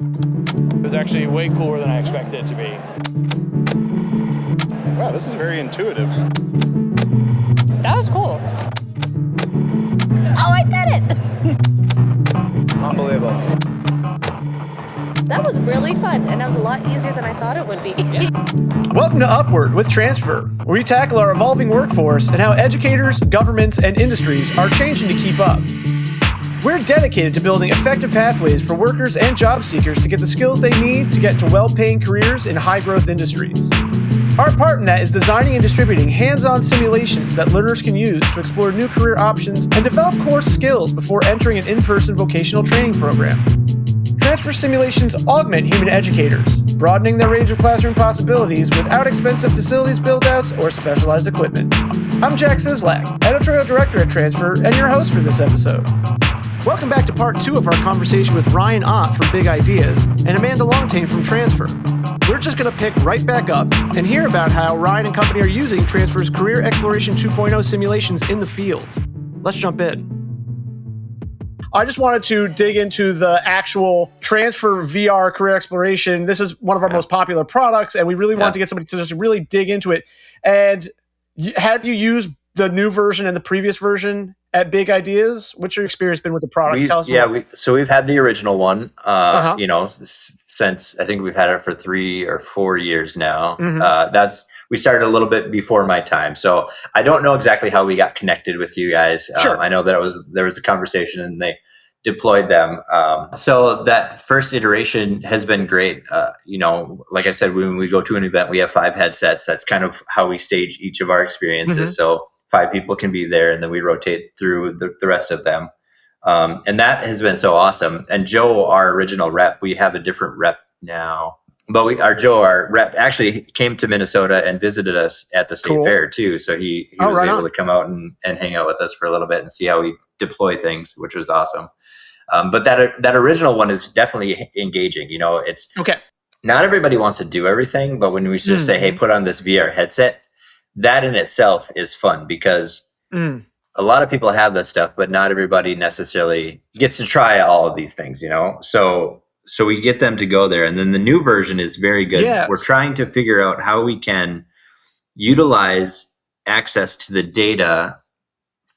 It was actually way cooler than I expected it to be. Wow, this is very intuitive. That was cool. Oh, I did it! Unbelievable. That was really fun, and that was a lot easier than I thought it would be. Welcome to Upward with Transfr, where we tackle our evolving workforce and how educators, governments, and industries are changing to keep up. We're dedicated to building effective pathways for workers and job seekers to get the skills they need to get to well-paying careers in high-growth industries. Our part in that is designing and distributing hands-on simulations that learners can use to explore new career options and develop core skills before entering an in-person vocational training program. Transfr simulations augment human educators, broadening their range of classroom possibilities without expensive facilities build-outs or specialized equipment. I'm Jack Sislak, Editorial Director at Transfr, and your host for this episode. Welcome back to part 2 of our conversation with Ryan Ott from Big Ideas and Amanda Longtain from Transfr. We're just going to pick right back up and hear about how Ryan and company are using Transfr's Career Exploration 2.0 simulations in the field. Let's jump in. I just wanted to dig into the actual Transfr VR career exploration. This is one of our most popular products, and we really wanted to get somebody to just really dig into it. And had you used the new version and the previous version at Big Ideas? What's your experience been with the product? Tell us more. So we've had the original one, since I think we've had it for 3 or 4 years now. We started a little bit before my time, so I don't know exactly how we got connected with you guys. Sure. I know that there was a conversation and they deployed them. So that first iteration has been great. Like I said, when we go to an event, we have 5 headsets. That's kind of how we stage each of our experiences. So 5 people can be there, and then we rotate through the rest of them. And that has been so awesome. And Joe, our original rep, we have a different rep now. But our rep, actually came to Minnesota and visited us at the state fair too. So he was able to come out and hang out with us for a little bit and see how we deploy things, which was awesome. But that original one is definitely engaging. It's not everybody wants to do everything, but when we just say, hey, put on this VR headset, that in itself is fun because a lot of people have that stuff, but not everybody necessarily gets to try all of these things, So we get them to go there. And then the new version is very good. Yes. We're trying to figure out how we can utilize access to the data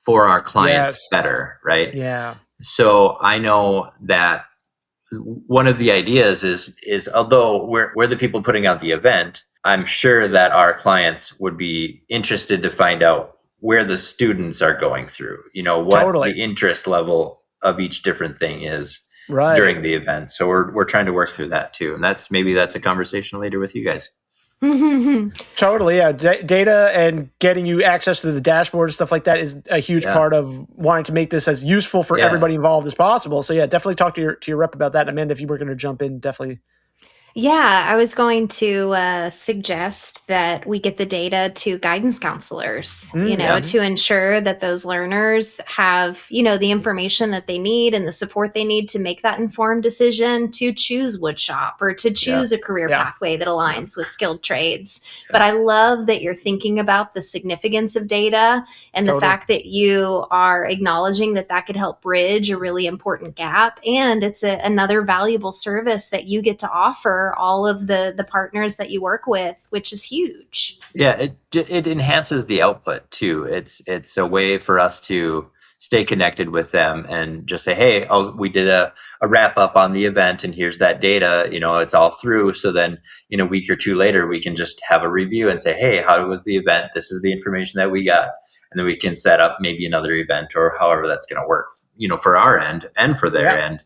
for our clients better, right? Yeah. So I know that one of the ideas is although we're the people putting out the event, I'm sure that our clients would be interested to find out where the students are going through, what the interest level of each different thing is during the event. So we're trying to work through that too. And that's a conversation later with you guys. Totally. Yeah. Data and getting you access to the dashboard and stuff like that is a huge part of wanting to make this as useful for everybody involved as possible. So definitely talk to your rep about that. Amanda, if you were going to jump in, definitely. Yeah, I was going to suggest that we get the data to guidance counselors, to ensure that those learners have, the information that they need and the support they need to make that informed decision to choose woodshop or to choose a career pathway that aligns with skilled trades. But I love that you're thinking about the significance of data and the fact that you are acknowledging that could help bridge a really important gap. And it's another valuable service that you get to offer all of the partners that you work with, which is huge. Yeah, it enhances the output too. It's a way for us to stay connected with them and just say, hey, we did a wrap up on the event and here's that data, it's all through. So then, a week or 2 later, we can just have a review and say, hey, how was the event? This is the information that we got. And then we can set up maybe another event or however that's going to work, for our end and for their end.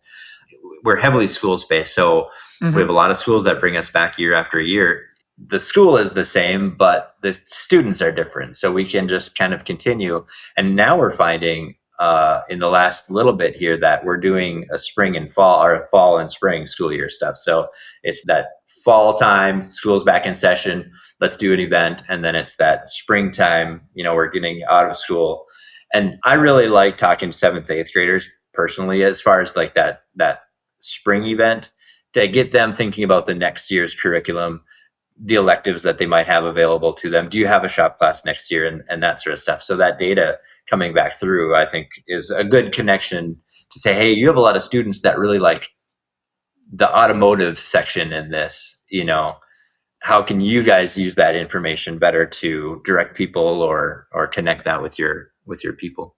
We're heavily schools based. So we have a lot of schools that bring us back year after year. The school is the same, but the students are different. So we can just kind of continue. And now we're finding in the last little bit here that we're doing a spring and fall or a fall and spring school year stuff. So it's that fall time, school's back in session, let's do an event. And then it's that springtime, we're getting out of school. And I really like talking to 7th, 8th graders personally, as far as like that spring event, to get them thinking about the next year's curriculum, the electives that they might have available to them. Do you have a shop class next year and that sort of stuff? So that data coming back through, I think, is a good connection to say, hey, you have a lot of students that really like the automotive section in this, how can you guys use that information better to direct people or connect that with your people?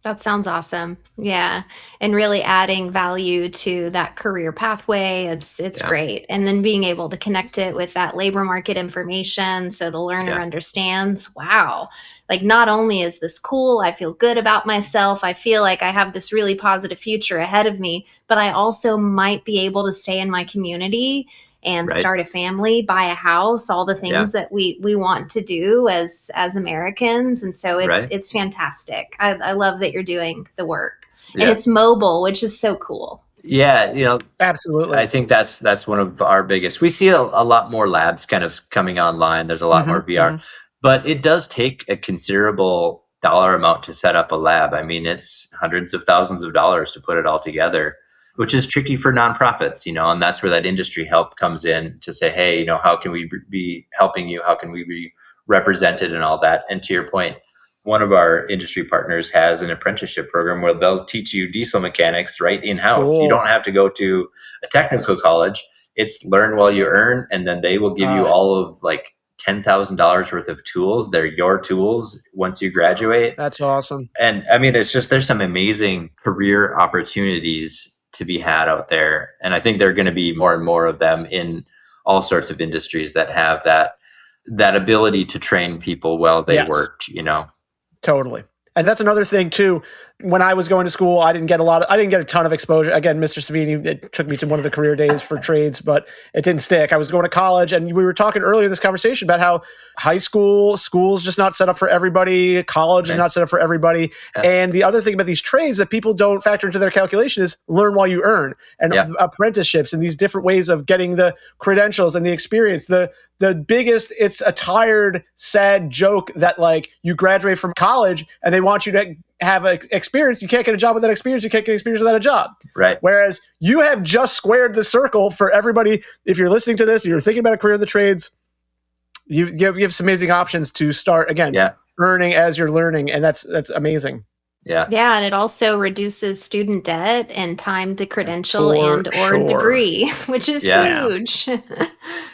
That sounds awesome. Yeah. And really adding value to that career pathway. It's great. And then being able to connect it with that labor market information so the learner understands, wow, like not only is this cool, I feel good about myself, I feel like I have this really positive future ahead of me, but I also might be able to stay in my community and start a family, buy a house, all the things that we want to do as Americans. And so it's fantastic. I love that you're doing the work. And it's mobile, which is so cool. Yeah, absolutely. I think that's one of our biggest. We see a lot more labs kind of coming online. There's a lot more VR, but it does take a considerable dollar amount to set up a lab. I mean, it's hundreds of thousands of dollars to put it all together, which is tricky for nonprofits, and that's where that industry help comes in to say, hey, how can we be helping you? How can we be represented and all that? And to your point, one of our industry partners has an apprenticeship program where they'll teach you diesel mechanics right in-house. Cool. You don't have to go to a technical college. It's learn while you earn, and then they will give you all of like $10,000 worth of tools. They're your tools once you graduate. That's awesome. And I mean, it's just, there's some amazing career opportunities to be had out there. And I think there are going to be more and more of them in all sorts of industries that have that ability to train people while they work, Totally. And that's another thing too. When I was going to school, I didn't get a ton of exposure. Again, Mr. Savini, it took me to one of the career days for trades, but it didn't stick. I was going to college, and we were talking earlier in this conversation about how high school's just not set up for everybody. College is not set up for everybody. Yeah. And the other thing about these trades that people don't factor into their calculation is learn while you earn, and apprenticeships and these different ways of getting the credentials and the experience. The biggest, it's a tired, sad joke that like you graduate from college and they want you to have an experience. You can't get a job without experience. You can't get experience without a job. Right. Whereas you have just squared the circle for everybody. If you're listening to this, you're thinking about a career in the trades, you have some amazing options to start again, earning as you're learning. And that's amazing. Yeah. Yeah. And it also reduces student debt and time to credential or degree, which is huge.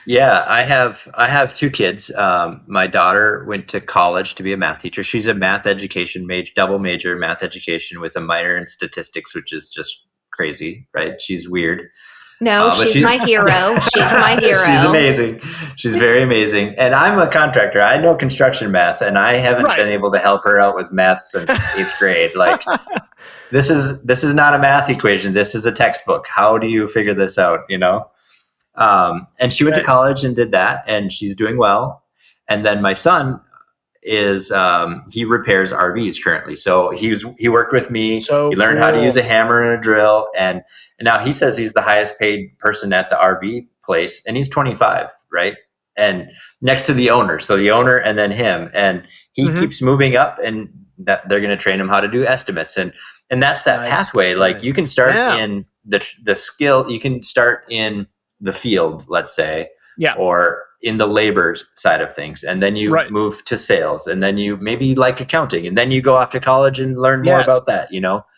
Yeah. I have two kids. My daughter went to college to be a math teacher. She's a math education double major math education with a minor in statistics, which is just crazy, right? She's weird. No, she's my hero. She's my hero. She's amazing. She's very amazing. And I'm a contractor. I know construction math, and I haven't been able to help her out with math since 8th grade. Like, this is not a math equation. This is a textbook. How do you figure this out? And she went to college and did that, and she's doing well. And then my son is he repairs RVs currently. So he worked with me. He learned how to use a hammer and a drill, and now he says he's the highest paid person at the RV place, and he's 25, right? And next to the owner, so the owner and then him, and he keeps moving up, and that they're going to train him how to do estimates, and that's that pathway. Like you can start in the skill, you can start in the field, let's say, or in the labor side of things, and then you move to sales, and then you maybe like accounting, and then you go off to college and learn more about that,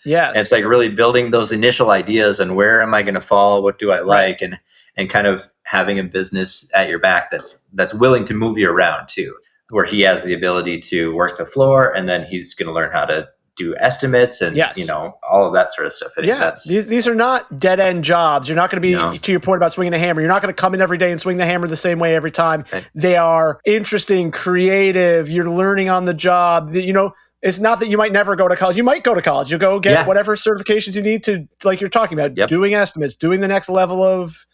Yes. And it's like really building those initial ideas and where am I going to fall, what do I like, and kind of having a business at your back that's willing to move you around too, where he has the ability to work the floor, and then he's going to learn how to do estimates and all of that sort of stuff. These are not dead end jobs. You're not going to be, to your point about swinging a hammer, you're not going to come in every day and swing the hammer the same way every time. Right. They are interesting, creative. You're learning on the job. It's not that you might never go to college. You might go to college. You'll go get whatever certifications you need to, like you're talking about, doing estimates, doing the next level of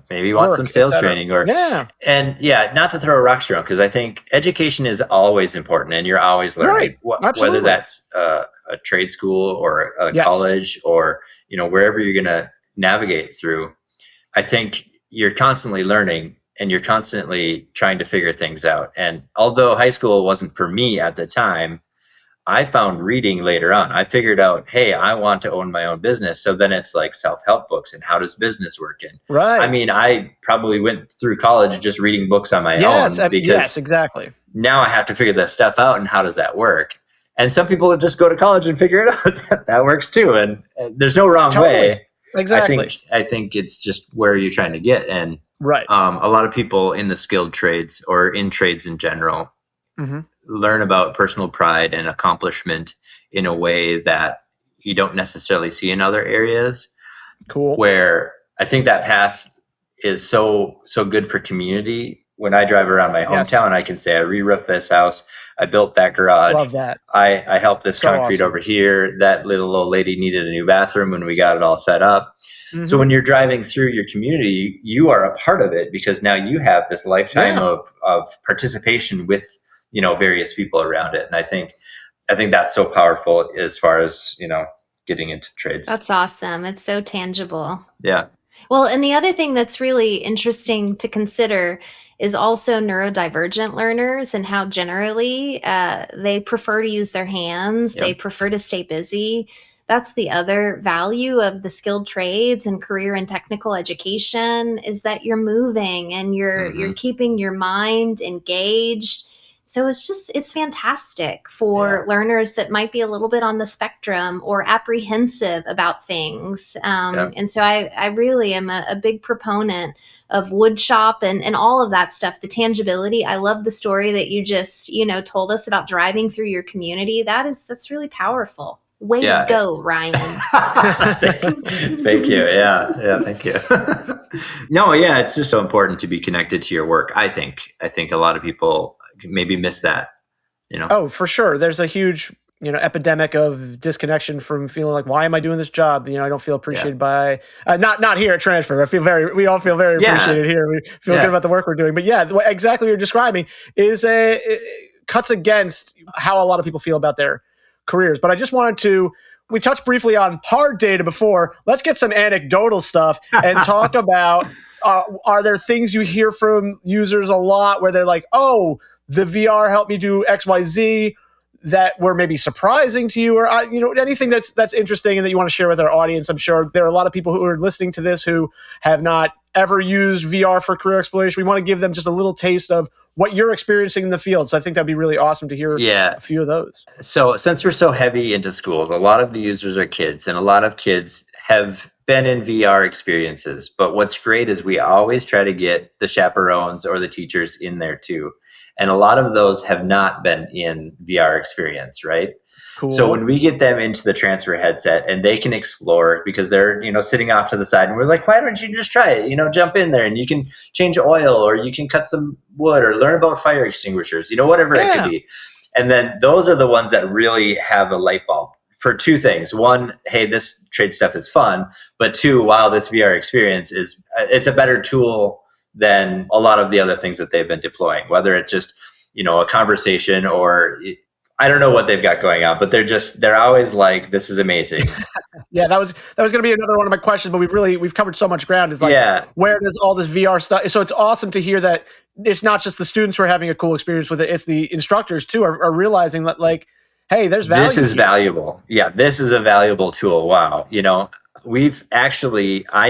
maybe you want some sales training not to throw rocks around, because I think education is always important and you're always learning, whether that's a trade school or a college or, wherever you're going to navigate through. I think you're constantly learning and you're constantly trying to figure things out. And although high school wasn't for me at the time, I found reading later on. I figured out, hey, I want to own my own business. So then it's like self-help books and how does business work? And I mean, I probably went through college just reading books on my own. Because exactly. Now I have to figure that stuff out, and how does that work? And some people just go to college and figure it out. That works too. And there's no wrong way. Exactly. I think it's just where you're trying to get. And Right. a lot of people in the skilled trades or in trades in general learn about personal pride and accomplishment in a way that you don't necessarily see in other areas. Cool. Where I think that path is so good for community. When I drive around my hometown, I can say I re-roofed this house, I built that garage. Love that. I helped this concrete over here. That little old lady needed a new bathroom when we got it all set up. So when you're driving through your community, you are a part of it because now you have this lifetime of participation with, various people around it. And I think that's so powerful as far as, getting into trades. That's awesome. It's so tangible. Yeah. Well, and the other thing that's really interesting to consider is also neurodivergent learners and how generally they prefer to use their hands. They prefer to stay busy. That's the other value of the skilled trades and career and technical education is that you're moving and you're keeping your mind engaged. So it's fantastic for learners that might be a little bit on the spectrum or apprehensive about things. And so I really am a big proponent of wood shop and all of that stuff, the tangibility. I love the story that you just, told us about driving through your community. That's really powerful. Way to go, Ryan. Thank you. Yeah. Thank you. No, it's just so important to be connected to your work. I think a lot of people maybe miss that, Oh, for sure. There's a huge, epidemic of disconnection from feeling like, why am I doing this job? I don't feel appreciated by, not here at Transfr. We all feel very appreciated here. We feel good about the work we're doing. But exactly what you're describing is it cuts against how a lot of people feel about their careers. But I just wanted we touched briefly on hard data before. Let's get some anecdotal stuff and talk about, are there things you hear from users a lot where they're like, oh, the VR helped me do X, Y, Z that were maybe surprising to you, or anything that's interesting and that you want to share with our audience? I'm sure there are a lot of people who are listening to this who have not ever used VR for career exploration. We want to give them just a little taste of what you're experiencing in the field. So I think that'd be really awesome to hear a few of those. So since we're so heavy into schools, a lot of the users are kids, and a lot of kids have been in VR experiences. But what's great is we always try to get the chaperones or the teachers in there too. And a lot of those have not been in VR experience, right? Cool. So when we get them into the Transfr headset and they can explore because they're, sitting off to the side and we're like, why don't you just try it? Jump in there and you can change oil or you can cut some wood or learn about fire extinguishers, whatever it could be. And then those are the ones that really have a light bulb for two things. One, hey, this trade stuff is fun. But two, wow, this VR experience it's a better tool than a lot of the other things that they've been deploying, whether it's just, a conversation or I don't know what they've got going on, but they're always like, this is amazing. That was going to be another one of my questions, but we've covered so much ground. Is like, where does all this VR stuff? So it's awesome to hear that it's not just the students who are having a cool experience with it. It's the instructors too are realizing that like, hey, there's value. This is valuable. Yeah. This is a valuable tool. Wow. I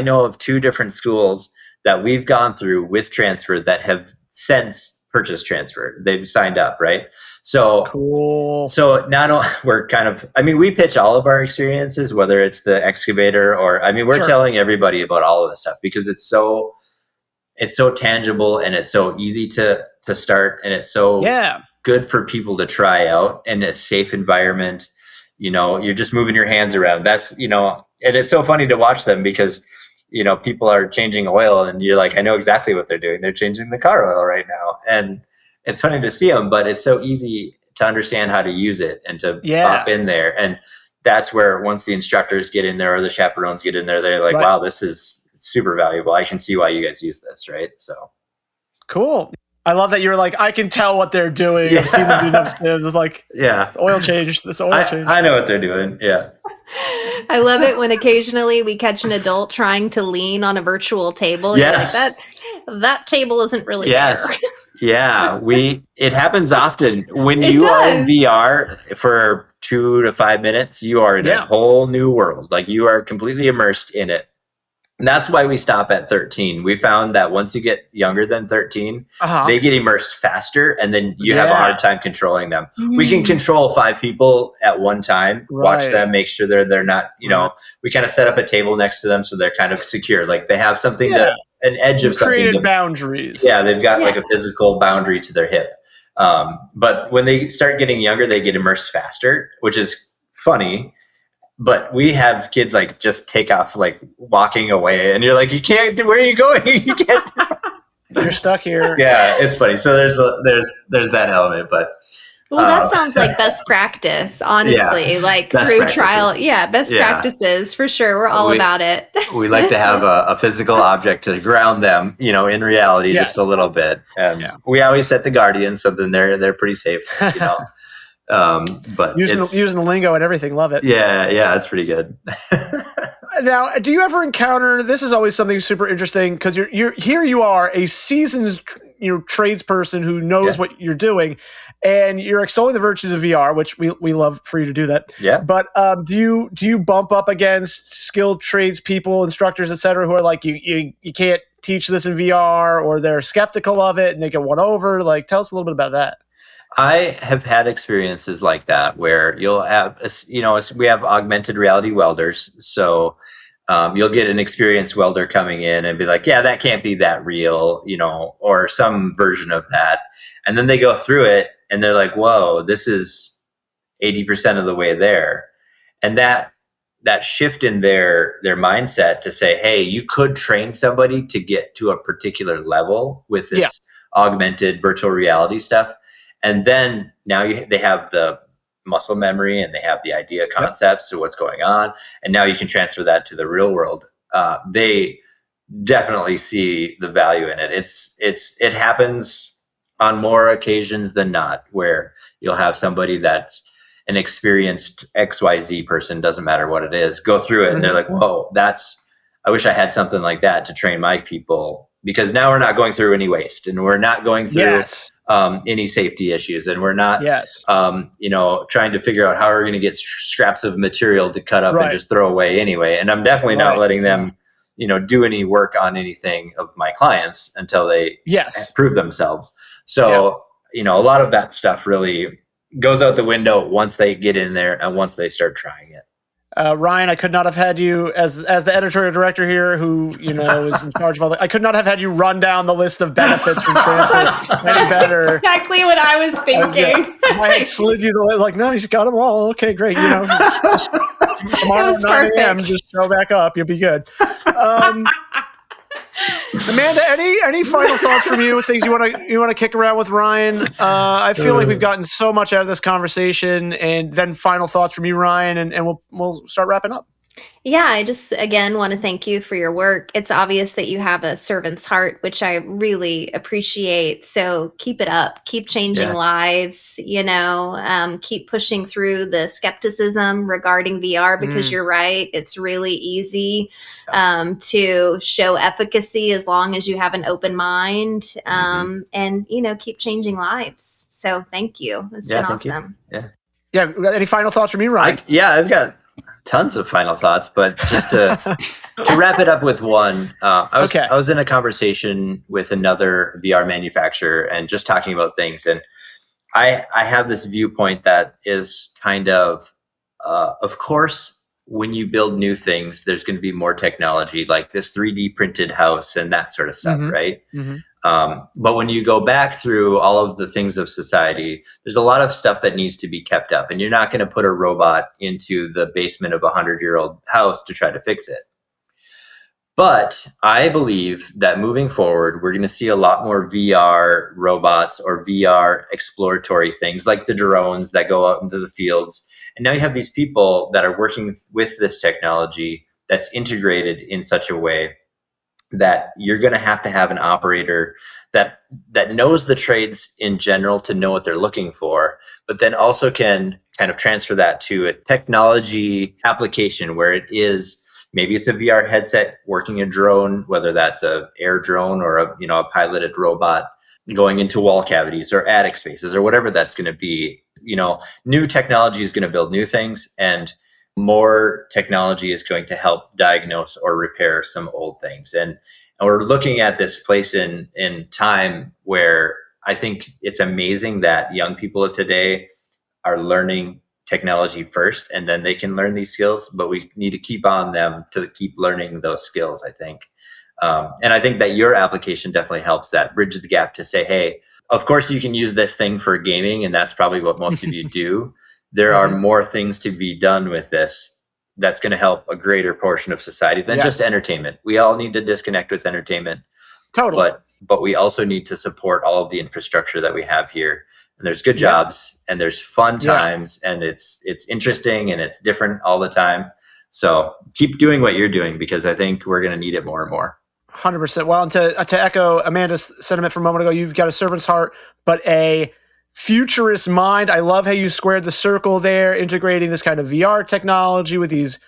know of 2 different schools that we've gone through with Transfr that have since purchased Transfr. They've signed up, right? So cool. So not only we pitch all of our experiences, whether it's the excavator or, we're telling everybody about all of this stuff because it's so tangible and it's so easy to start and it's so good for people to try out in a safe environment. You're just moving your hands around. That's, and it's so funny to watch them because people are changing oil and you're like, I know exactly what they're doing. They're changing the car oil right now. And it's funny to see them, but it's so easy to understand how to use it and to pop in there. And that's where once the instructors get in there or the chaperones get in there, they're like, wow, this is super valuable. I can see why you guys use this. Right. So cool. I love that you're like, I can tell what they're doing. I've seen them do those things. It's like, oil change. This oil change. I know what they're doing. Yeah. I love it when occasionally we catch an adult trying to lean on a virtual table. Yes. You're like, that table isn't really there. Yeah. It happens often when you are in VR for 2 to 5 minutes, you are in a whole new world. Like you are completely immersed in it. And that's why we stop at 13. We found that once you get younger than 13, they get immersed faster, and then you have a hard time controlling them. We can control 5 people at one time, watch them, make sure they're not, we kind of set up a table next to them so they're kind of secure. Like they have something that an edge of something. Created boundaries. Yeah, they've got like a physical boundary to their hip. But when they start getting younger, they get immersed faster, which is funny. But we have kids like just take off, like walking away, and you're like, you can't do. Where are you going? You can't. You're stuck here. Yeah, it's funny. So there's that element, but. Well, that sounds like best practice, honestly. Like through practices. Trial. Yeah, best practices for sure. We're all about it. We like to have a physical object to ground them, in reality, just a little bit. And we always set the guardian, so then they're pretty safe, But using the lingo and everything, love it. Yeah, that's pretty good. Now, do you ever encounter? This is always something super interesting because you're here. You are a seasoned tradesperson who knows what you're doing, and you're extolling the virtues of VR, which we love for you to do that. Yeah. But do you bump up against skilled tradespeople, instructors, et cetera, who are like you can't teach this in VR, or they're skeptical of it and they get won over? Like, tell us a little bit about that. I have had experiences like that where you'll have, we have augmented reality welders. So you'll get an experienced welder coming in and be like, yeah, that can't be that real, or some version of that. And then they go through it and they're like, whoa, this is 80% of the way there. And that shift in their mindset to say, hey, you could train somebody to get to a particular level with this augmented virtual reality stuff. And then now they have the muscle memory and they have the idea concepts of what's going on. And now you can transfer that to the real world. They definitely see the value in it. It happens on more occasions than not, where you'll have somebody that's an experienced XYZ person, doesn't matter what it is, go through it and they're like, whoa, I wish I had something like that to train my people, because now we're not going through any waste and we're not going through any safety issues, and we're not, trying to figure out how we're going to get scraps of material to cut up and just throw away anyway. And I'm definitely not letting them, do any work on anything of my clients until they prove themselves. So, a lot of that stuff really goes out the window once they get in there and once they start trying it. Ryan, I could not have had you as the editorial director here, who is in charge of all. I could not have had you run down the list of benefits from Transfr any better. Exactly what I was thinking. I had slid you the list, like, no, he's got them all. Okay, great. Tomorrow at 9 a.m., just show back up. You'll be good. Amanda, any final thoughts from you? Things you want to kick around with Ryan? I feel like we've gotten so much out of this conversation, and then final thoughts from you, Ryan, and we'll start wrapping up. Yeah, I just, again, want to thank you for your work. It's obvious that you have a servant's heart, which I really appreciate. So keep it up. Keep changing lives, keep pushing through the skepticism regarding VR, because you're right. It's really easy to show efficacy as long as you have an open mind, and, keep changing lives. So thank you. It's been awesome. Yeah. Any final thoughts from you, Ryan? I've got tons of final thoughts, but just to wrap it up with one, I was in a conversation with another VR manufacturer and just talking about things, and I have this viewpoint that is kind of course, when you build new things, there's going to be more technology, like this 3D printed house and that sort of stuff, right? But when you go back through all of the things of society, there's a lot of stuff that needs to be kept up, and you're not going to put a robot into the basement of a 100-year-old house to try to fix it. But I believe that moving forward, we're going to see a lot more VR robots or VR exploratory things, like the drones that go out into the fields. And now you have these people that are working with this technology that's integrated in such a way that you're going to have an operator that knows the trades in general to know what they're looking for, but then also can kind of transfer that to a technology application where it is, maybe it's a VR headset working a drone, whether that's a air drone or a piloted robot going into wall cavities or attic spaces or whatever that's going to be. New technology is going to build new things, and more technology is going to help diagnose or repair some old things. And we're looking at this place in time where I think it's amazing that young people of today are learning technology first, and then they can learn these skills, but we need to keep on them to keep learning those skills, I think. And I think that your application definitely helps that bridge the gap to say, hey, of course you can use this thing for gaming, and that's probably what most of you do. There are more things to be done with this that's going to help a greater portion of society than just entertainment. We all need to disconnect with entertainment. Totally. But we also need to support all of the infrastructure that we have here. And there's good jobs and there's fun times and it's interesting and it's different all the time. So keep doing what you're doing, because I think we're going to need it more and more. 100%. Well, and to echo Amanda's sentiment from a moment ago, you've got a servant's heart, but a futurist mind. I love how you squared the circle there, integrating this kind of VR technology with these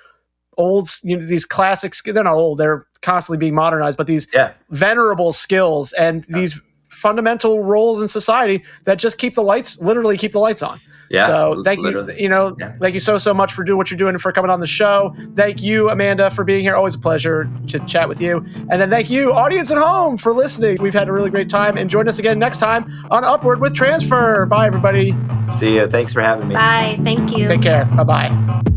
old, these classics. They're not old, they're constantly being modernized, but these venerable skills and these fundamental roles in society that just literally keep the lights on. Yeah. So thank you. Thank you so much for doing what you're doing and for coming on the show. Thank you, Amanda, for being here. Always a pleasure to chat with you. And then thank you, audience at home, for listening. We've had a really great time, and join us again next time on Upward with Transfr. Bye, everybody. See you. Thanks for having me. Bye. Thank you. Take care. Bye-bye.